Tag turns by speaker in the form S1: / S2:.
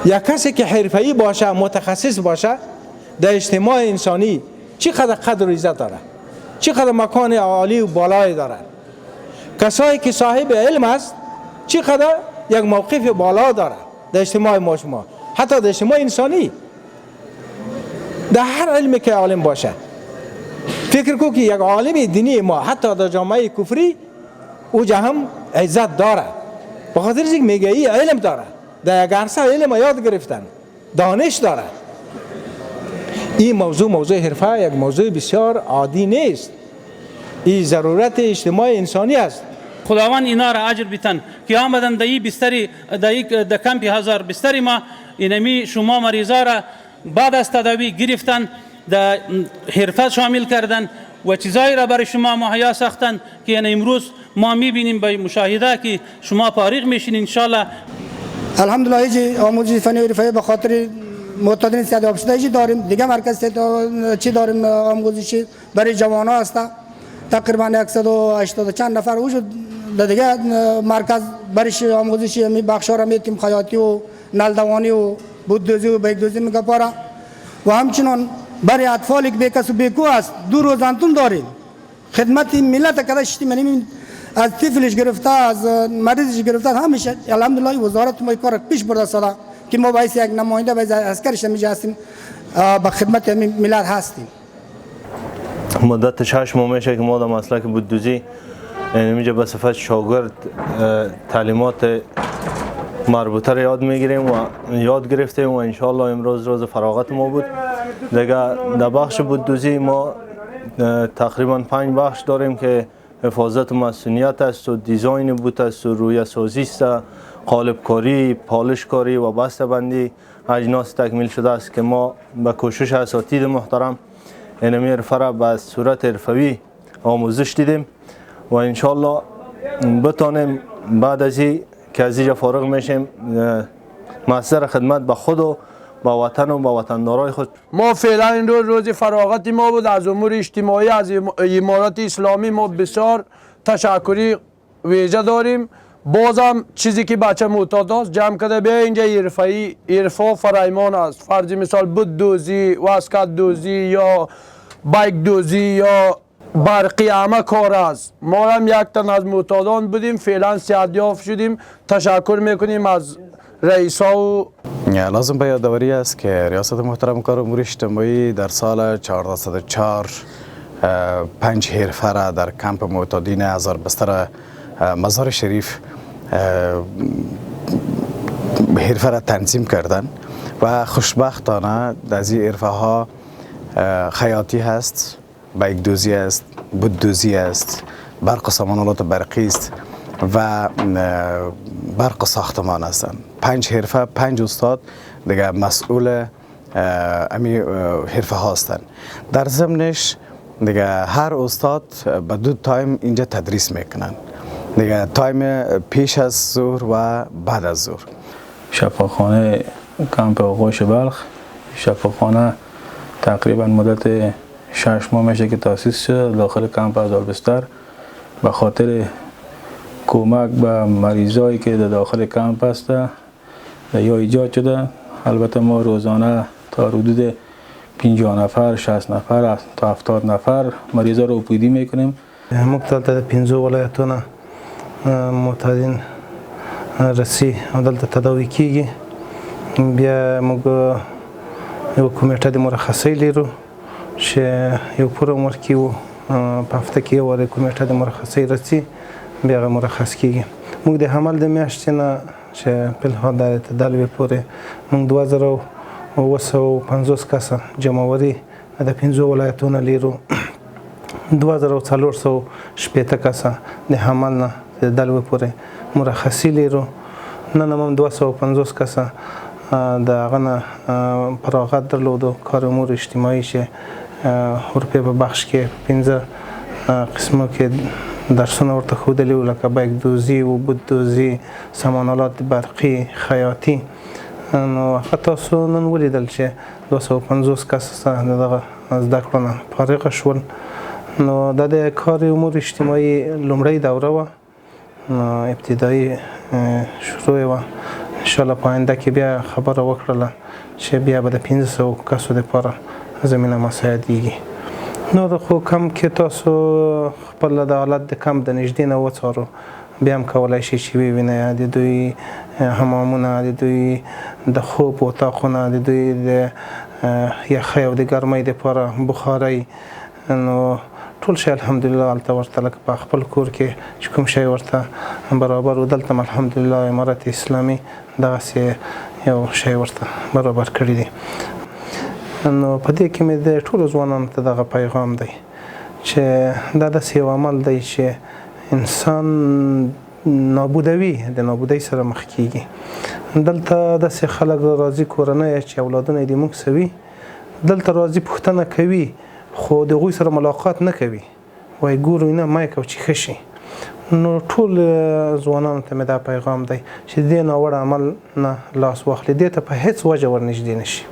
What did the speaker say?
S1: یک کسی که حرفه‌ای باشه، متخصص باشه در اجتماع انسانی چقدر قدر و عزت داره، چقدر مکان عالی و بالایی داره. کسایی که صاحب علم است چقدر یک موقف بالا داره در اجتماع ما شما، حتی در اجتماع انسانی، در هر علمی که عالم باشه. فکر کو که یک عالم دینی ما حتی در جامعه کفری او هم عزت داره، به خاطر اینکه میگه ای علم داره، در یک عرصه علم یاد گرفتن، دانش داره. این موضوع حرفه یک موضوع بسیار عادی نیست، این ضرورت اجتماع انسانی است.
S2: خداوند اینا را اجر بیتن که آمدن در بستری در کمپ 1000 بستری ما اینمی شما مریضا را بعد از تداوی گرفتن، در حرفت شامل کردن و چیزایی را برای شما مهیا ساختن که یعنی امروز ما میبینیم به مشاهده که شما فارغ میشین ان شاء الله.
S3: الحمدلله ایجی آموزش فنی و حرفه‌ای به خاطر معتادین استعداد شده ایجی داریم. دیگه مرکز چی داریم آموزشی برای جوان ها هست، تقریبا 180 چند نفر وجود دیگه مرکز برای آموزشی می بخشا را میتیم، خیاطی و نلدوانی و بوددوزی و بیگدوزی میگپاره و همچنان برای اطفالی که بیکس و بیکو است 2 روز انتون داریم. خدمت ملت کداشتی منیم، از طفلش گرفته از مریضش گرفته همیشه الحمدلله وزارت ما کار پیش برده سالا که ما باعث یک نماینده باعث عسکرش میشه هستیم، با خدمت ملت هستیم.
S4: مدت 6 ماه میشه که ما در مسلک بوددوزی اینجا به صفت شاگرد تعلیمات مربوطه را یاد گرفتیم و انشالله امروز روز فراغت ما بود. دیگه در بخش بوددوزی ما تقریبا 5 بخش داریم که حفاظت و مسئولیت است و دیزاین بوت است و رویه سازی است، قالب کاری، پالش کاری و بسته بندی اجناس تکمیل شده است که ما به کوشش اساتید محترم اینمی حرفه را به صورت حرفوی آموزش دیدیم و انشالله بتانیم بعد از این که از اینجا فارغ میشیم مصدر خدمت به خود و به وطن و به وطندارای خود.
S5: ما فعلا این روز فراغت ما بود از امور اجتماعی از امارات اسلامی. ما بسیار تشکری ویژه داریم. بازم چیزی که بچه معتاد است جمع کرده بیا اینجا حرفه فرایمان است، فرض مثال بوددوزی، واسکت دوزی یا بایک دوزی یا برقی همه کار است. ما هم یک تن از معتادان بودیم، فعلا صحتیافت شدیم. تشکر میکنیم از رئیسا و
S6: لازم به یادآوری است که ریاست محترم کار امور اجتماعی در سال 1404 5 حرفه را در کمپ معتادین 1000 بستر مزار شریف حرفه را تنظیم کردن و خوشبختانه از این حرفه ها خیاطی هست، بیگدوزی است، بوددوزی است، برق و سامانالات برقی است و برق و ساختمان هستند. 5 حرفه 5 استاد دیگه مسئول امی حرفه هستند. در ضمنش دیگه هر استاد به 2 تایم اینجا تدریس میکنن، دیگه تایم پیش از ظهر و بعد از ظهر.
S7: شفاخانه کمپ آغوش بلخ، شفاخانه تقریبا مدت 6 ماه میشه که تأسیس شده داخل کمپ 1000 بستر به خاطر کمک به مریضایی که در داخل کمپ هست یا ایجاد شده. البته ما روزانه تا حدود 50 نفر، 60 نفر تا 70 نفر مریضا رو اوپیدی میکنیم.
S1: مختلف 15 ولایتونه معتادین رسی دلته تداوی کیږي. بیا موږ یو کمیټه د مرخصۍ لرو چې یو پوره عمر کې وو په هفته کې یو وارې کمیټه د مرخصۍ رسي بیا هغه مرخص کیږي. موږ د حمل د میاشتې نه چې فلحال د تداوی پورې موږ 2250 کسه جمعوري د 15 ولایتونه لرو. 2480 کسه د حمل نه د تداوی پورې مرخصي لرو. نن هم 250 کسه د هغه نه فراغت درلودو کار امور اجتماعي چې حرفې په بخش کې 15 قسمو کې درسونه ورته ښودلي وو لکه بیکدوزي و بوددوزي، سامانالات برقي، خیاطي. نو هغه تاسو نن ولیدل چې 250 کس دغه زده کړو نه فارغ شول. نو دا د کار امور اجتماعي لومړۍ دوره وه، ابتدایي شروع وه انشاءالله په آینده کې بیا خبره وکړله چې بیا به د 500 کسو دپاره زمینه مساعدېږي. نور خو کم کې تاسو خپل د حالت د کم د نږدې نه وڅارو بیا هم کولی شي چې ووینئ د دوی حمامونه، د دوی د خوب اتاقونه، د دوی د یخۍ او د ګرمۍ دپاره بخارۍ، نو ټول شی الحمدلله هلته ورته لکه په خپل کور کې چې کوم شی ورته برابر و دلته الحمدلله امارت اسلامي دغسې یو شی ورته برابر کړي دي. نو په دې کې مې د ټولو ځوانانو ته دغه پیغام دی چې دا داسې یو عمل دی چې انسان نابودوي، د نابودۍ سره مخ کیږي. دلته داسې خلک راځي کورنۍ چې اولادونه یې د موږ سوي دلته راځي پوښتنه کوي خو د هغوی سره ملاقات نه کوي، وایي ګورو نه ما یې کو چې ښه شي. نو ټول ځوانانو ته مې دا پیغام دی چې دې ناوړه عمل نه لاس واخلي، دې ته په هیڅ وجه ورنږدې نه شي.